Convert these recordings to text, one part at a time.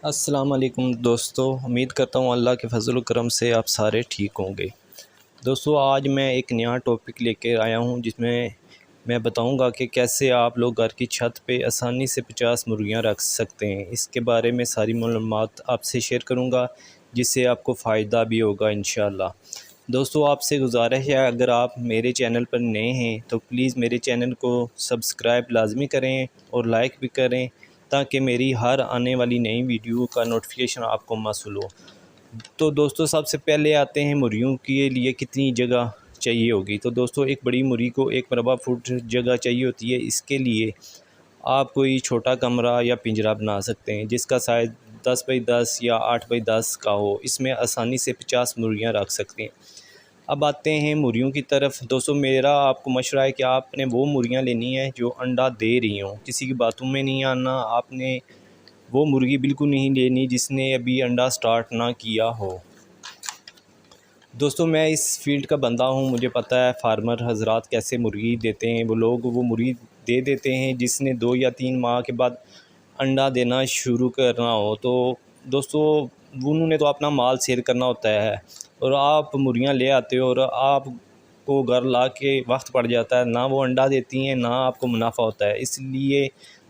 अस्सलाम वालेकुम दोस्तों, उम्मीद करता हूँ अल्लाह के फजल व करम से आप सारे ठीक होंगे। दोस्तों, आज मैं एक नया टॉपिक लेकर आया हूँ जिसमें मैं बताऊँगा कि कैसे आप लोग घर की छत पे आसानी से 50 मुर्गियाँ रख सकते हैं। इसके बारे में सारी मालूमात आपसे शेयर करूँगा, जिससे आपको फ़ायदा भी होगा इंशाअल्लाह। दोस्तों, आपसे गुजारिश है, अगर आप मेरे चैनल पर नए हैं तो प्लीज़ मेरे चैनल को सब्सक्राइब लाजमी करें और लाइक भी करें, ताकि मेरी हर आने वाली नई वीडियो का नोटिफिकेशन आपको मौसूल हो। तो दोस्तों, सबसे पहले आते हैं मुर्गियों के लिए कितनी जगह चाहिए होगी। तो दोस्तों, एक बड़ी मुर्गी को 1 मरबा फुट जगह चाहिए होती है। इसके लिए आप कोई छोटा कमरा या पिंजरा बना सकते हैं जिसका साइज़ 10 बाई 10 या 8 बाई 10 का हो। इसमें आसानी से 50 मुर्गियाँ रख सकते हैं। अब आते हैं मुर्गियों की तरफ। दोस्तों, मेरा आपको मशवरा है कि आपने वो मुर्गियाँ लेनी है जो अंडा दे रही हों, किसी की बातों में नहीं आना। आपने वो मुर्गी बिल्कुल नहीं लेनी जिसने अभी अंडा स्टार्ट ना किया हो। दोस्तों, मैं इस फील्ड का बंदा हूँ, मुझे पता है फार्मर हजरात कैसे मुर्गी देते हैं। वो लोग वो मुर्गी दे देते हैं जिसने 2 या 3 माह के बाद अंडा देना शुरू करना हो। तो दोस्तों, उन्होंने तो अपना माल सेल करना होता है और आप मुर्गियाँ ले आते हो और आपको घर ला के वक्त पड़ जाता है, ना वो अंडा देती हैं ना आपको मुनाफा होता है। इसलिए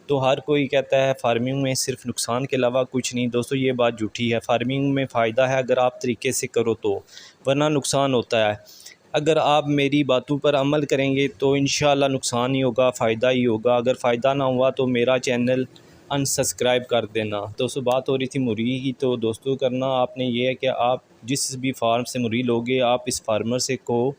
तो हर कोई कहता है फार्मिंग में सिर्फ नुकसान के अलावा कुछ नहीं। दोस्तों, ये बात झूठी है। फार्मिंग में फ़ायदा है अगर आप तरीके से करो तो, वरना नुकसान होता है। अगर आप मेरी बातों पर अमल करेंगे तो इंशाअल्लाह नुकसान ही होगा, फ़ायदा ही होगा। अगर फ़ायदा ना हुआ तो मेरा चैनल अनसब्सक्राइब कर देना। दोस्तों, बात हो रही थी मुर्गी की, तो दोस्तों करना आपने ये है कि आप जिस भी फार्म से मुर्गी लोगे, आप इस फार्मर से कहो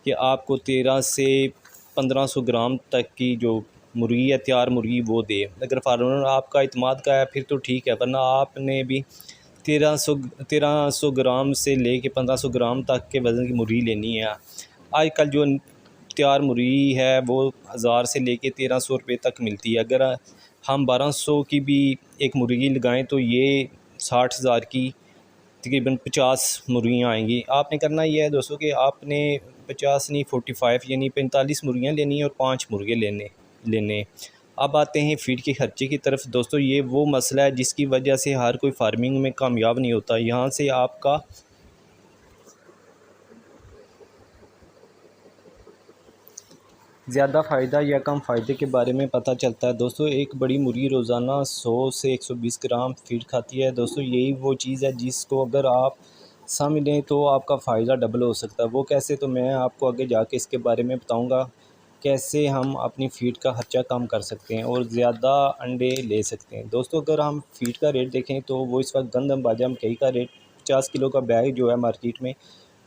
कि आपको 13 से 1500 ग्राम तक की जो मुर्गी है, तैयार मुर्गी, वो दे। अगर फार्मर आपका इत्मीनान का है फिर तो ठीक है, वरना आपने भी 1300 ग्राम से लेके 1500 ग्राम तक के वज़न की मुर्गी लेनी है। आजकल जो तैयार मुर्गी है वो 1000 से लेके 1300 रुपये तक मिलती है। अगर हम 1200 की भी एक मुर्गी लगाएं तो ये 60,000 की तकरीबन 50 मुर्गियाँ आएंगी। आपने करना ये है दोस्तों कि आपने 50 नहीं 45 यानी 45 मुर्गियाँ लेनी है और 5 मुर्गे लेने लेने। अब आते हैं फीड के खर्चे की तरफ। दोस्तों, ये वो मसला है जिसकी वजह से हर कोई फार्मिंग में कामयाब नहीं होता। यहाँ से आपका ज़्यादा फ़ायदा या कम फ़ायदे के बारे में पता चलता है। दोस्तों, एक बड़ी मुर्गी रोज़ाना 100 से 120 ग्राम फीड खाती है। दोस्तों, यही वो चीज़ है जिसको अगर आप समझ लें तो आपका फ़ायदा डबल हो सकता है। वो कैसे, तो मैं आपको आगे जाके इसके बारे में बताऊंगा, कैसे हम अपनी फ़ीड का खर्चा कम कर सकते हैं और ज़्यादा अंडे ले सकते हैं। दोस्तों, अगर हम फ़ीड का रेट देखें तो वो इस वक्त गंदम बाजरा मकई का रेट 50 किलो का बैग जो है मार्केट में,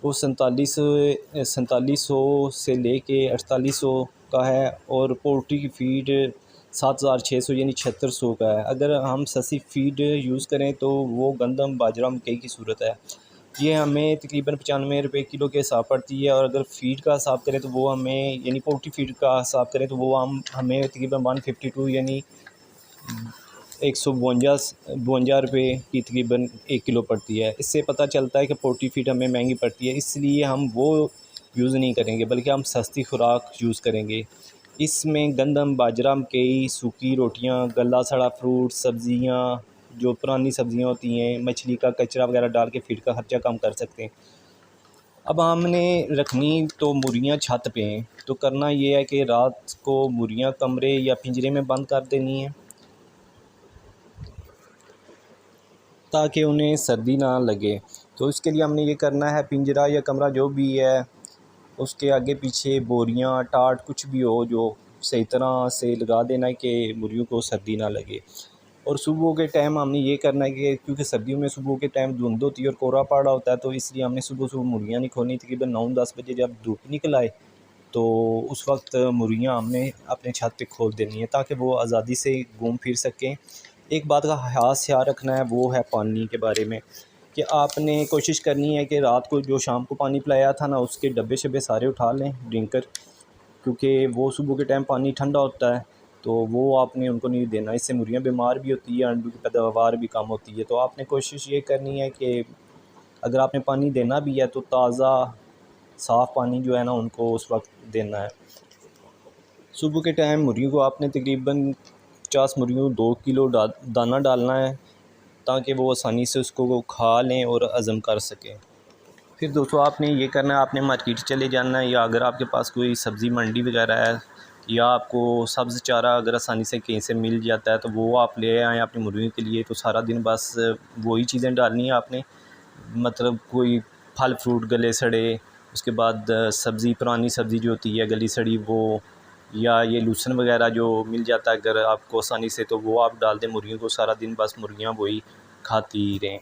वो 4700 से लेके 4800 का है और पोल्ट्री की फ़ीड 7600 यानी 7600 का है। अगर हम सस्ती फ़ीड यूज़ करें तो वो गंदम बाजरा मकई की सूरत है, ये हमें तकरीबन 95 रुपये किलो के हिसाब पड़ती है। और अगर फ़ीड का हिसाब करें तो वो हमें, यानी पोल्ट्री फ़ीड का हिसाब करें तो वो हमें तकरीबन 152 यानी 152 रुपये की तकरीबन 1 किलो पड़ती है। इससे पता चलता है कि पोल्ट्री फीड हमें महंगी पड़ती है, इसलिए हम वो यूज़ नहीं करेंगे बल्कि हम सस्ती खुराक यूज़ करेंगे। इसमें गंदम बाजरा मकई, सूखी रोटियां, गला सड़ा फ्रूट, सब्ज़ियां, जो पुरानी सब्ज़ियां होती हैं, मछली का कचरा वगैरह डाल के फीड का खर्चा कम कर सकते हैं। अब हमने रखनी तो मुर्गियाँ छत पे हैं, तो करना ये है कि रात को मुर्गियाँ कमरे या पिंजरे में बंद कर देनी है ताकि उन्हें सर्दी ना लगे। तो इसके लिए हमने ये करना है, पिंजरा या कमरा जो भी है उसके आगे पीछे बोरियां, टाट कुछ भी हो जो सही तरह से लगा देना है कि मुर्गियों को सर्दी ना लगे। और सुबह के टाइम हमने ये करना है कि क्योंकि सर्दियों में सुबह के टाइम धुंध होती है और कोहरा पड़ा होता है, तो इसलिए हमने सुबह सुबह मुर्गियाँ नहीं खोलनी। तकरीबन 9-10 बजे जब धूप निकल आए तो उस वक्त मुर्गियाँ हमने अपने छत पे खोल देनी है ताकि वो आज़ादी से घूम फिर सकें। एक बात का ख़ास ख्याल रखना है, वो है पानी के बारे में, कि आपने कोशिश करनी है कि रात को जो शाम को पानी पिलाया था ना, उसके डब्बे शब्बे सारे उठा लें ड्रिंकर, क्योंकि वो सुबह के टाइम पानी ठंडा होता है तो वो आपने उनको नहीं देना। इससे मुर्गियाँ बीमार भी होती है, अंडों की पैदावार भी कम होती है। तो आपने कोशिश ये करनी है कि अगर आपने पानी देना भी है तो ताज़ा साफ़ पानी जो है ना उनको उस वक्त देना है। सुबह के टाइम मुर्गियों को आपने तकरीबन 50 मुर्गियों को 2 किलो दाना डालना है। ताकि वो आसानी से उसको खा लें और हज़म कर सकें। फिर दोस्तों आपने ये करना है, आपने मार्केट चले जाना है, या अगर आपके पास कोई सब्ज़ी मंडी वगैरह है या आपको सब्ज़ चारा अगर आसानी से कहीं से मिल जाता है तो वो आप ले आएँ अपनी मुर्गियों के लिए। तो सारा दिन बस वही चीज़ें डालनी है आपने, मतलब कोई फल फ्रूट गले सड़े, उसके बाद सब्ज़ी पुरानी सब्ज़ी जो होती है गली सड़ी वो, या ये लूसन वगैरह जो मिल जाता है अगर आपको आसानी से, तो वो आप डाल दें मुर्गियों को। सारा दिन बस मुर्गियाँ वही खाती रहें।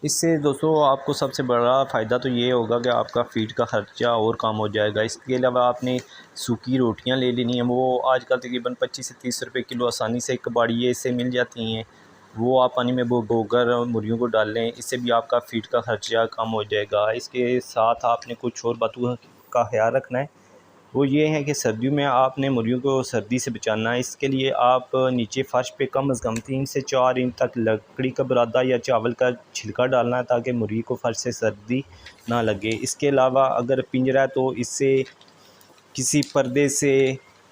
इससे दोस्तों आपको सबसे बड़ा फ़ायदा तो ये होगा कि आपका फ़ीड का ख़र्चा और कम हो जाएगा। इसके अलावा आपने सूखी रोटियां ले लेनी हैं, वो आजकल तकरीबन 25 से 30 रुपए किलो आसानी से कबाड़िए से मिल जाती हैं। वो आप पानी में भिगोकर मुर्गियों को डाल लें, इससे भी आपका फ़ीड का ख़र्चा कम हो जाएगा। इसके साथ आपने कुछ और बातों का ख़्याल रखना है, वो ये है कि सर्दियों में आपने मुर्गियों को सर्दी से बचाना है। इसके लिए आप नीचे फ़र्श पे कम अज़ कम 3 से 4 इंच तक लकड़ी का बुरादा या चावल का छिलका डालना है ताकि मुर्गी को फ़र्श से सर्दी ना लगे। इसके अलावा अगर पिंजरा है तो इससे किसी पर्दे से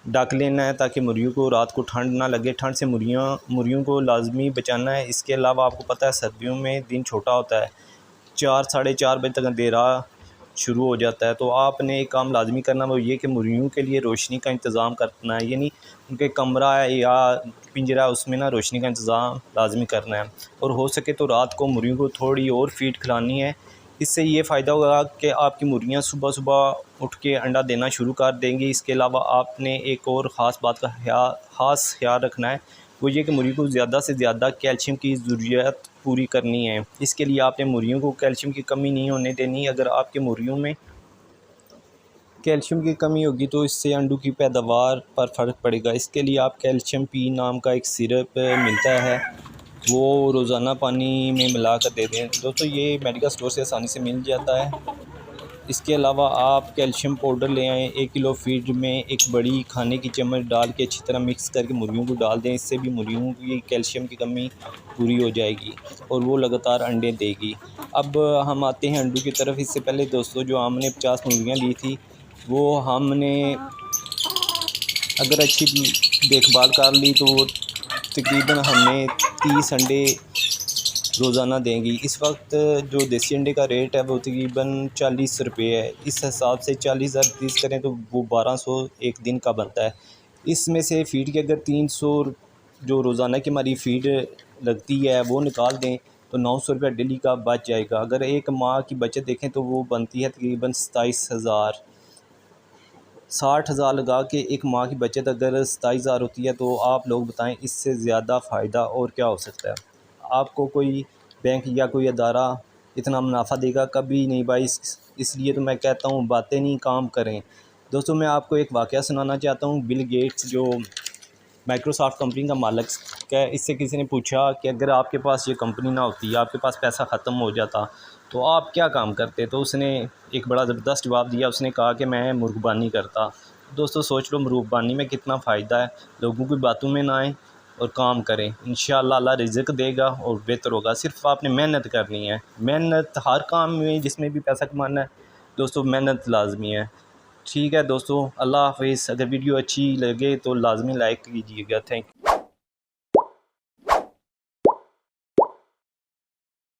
ढक लेना है ताकि मुर्गियों को रात को ठंड ना लगे। ठंड से मुर्गियों को लाजमी बचाना है। इसके अलावा आपको पता है सर्दियों में दिन छोटा होता है, 4 साढ़े 4 बजे तक अंधेरा शुरू हो जाता है। तो आपने एक काम लाजमी करना, वो ये कि मुर्गियों के लिए रोशनी का इंतज़ाम करना है, यानी उनके कमरा है या पिंजरा उसमें ना रोशनी का इंतज़ाम लाजमी करना है। और हो सके तो रात को मुर्गियों को थोड़ी और फीड खिलानी है। इससे ये फ़ायदा होगा कि आपकी मुर्गियाँ सुबह सुबह उठ के अंडा देना शुरू कर देंगी। इसके अलावा आपने एक और ख़ास बात का ख़ास ख्याल रखना है, वो ये कि मुर्गी को ज़्यादा से ज़्यादा कैल्शियम की ज़रूरत पूरी करनी है। इसके लिए आपने मुर्गियों को कैल्शियम की कमी नहीं होने देनी। अगर आपके मुर्गियों में कैल्शियम की कमी होगी तो इससे अंडों की पैदावार पर फ़र्क पड़ेगा। इसके लिए आप कैल्शियम पी नाम का एक सिरप मिलता है, वो रोज़ाना पानी में मिला कर दे दें। दोस्तों ये मेडिकल स्टोर से आसानी से मिल जाता है। इसके अलावा आप कैल्शियम पाउडर ले आएँ। 1 किलो फीड में एक बड़ी खाने की चम्मच डाल के अच्छी तरह मिक्स करके मुर्गियों को डाल दें। इससे भी मुर्गियों की कैल्शियम की कमी पूरी हो जाएगी और वो लगातार अंडे देगी। अब हम आते हैं अंडों की तरफ। इससे पहले दोस्तों जो हमने 50 मुर्गियाँ ली थी, वो हमने अगर अच्छी देखभाल कर ली तो तकरीबन हमें 30 अंडे रोज़ाना देंगी। इस वक्त जो देसी अंडे का रेट है वो तकरीबन 40 रुपये है। इस हिसाब से 40,000 30 करें तो वो 1200 एक दिन का बनता है। इसमें से फ़ीड के अगर 300 जो रोज़ाना की हमारी फ़ीड लगती है वो निकाल दें तो 900 रुपया डेली का बच जाएगा। अगर एक माह की बचत देखें तो वो बनती है तकरीबन 27,000। 60,000 लगा के एक माह की बचत अगर 27,000 होती है तो आप लोग बताएं इससे ज़्यादा फ़ायदा और क्या हो सकता है। आपको कोई बैंक या कोई अदारा इतना मुनाफा देगा कभी नहीं भाई। इसलिए तो मैं कहता हूँ बातें नहीं काम करें। दोस्तों मैं आपको एक वाक़या सुनाना चाहता हूँ। बिल गेट्स जो माइक्रोसॉफ्ट कंपनी का मालिक है, इससे किसी ने पूछा कि अगर आपके पास ये कंपनी ना होती, आपके पास पैसा ख़त्म हो जाता तो आप क्या काम करते। तो उसने एक बड़ा ज़बरदस्त जवाब दिया। उसने कहा कि मैं मुर्गबानी करता। दोस्तों सोच लो मुर्गबानी में कितना फ़ायदा है। लोगों की बातों में ना आए और काम करें, इंशाअल्लाह अल्लाह रिज़्क़ देगा और बेहतर होगा। सिर्फ आपने मेहनत करनी है। मेहनत हर काम में जिसमें भी पैसा कमाना है दोस्तों मेहनत लाजमी है। ठीक है दोस्तों, अल्लाह हाफ़िज़। अगर वीडियो अच्छी लगे तो लाजमी लाइक कीजिएगा। Thank you.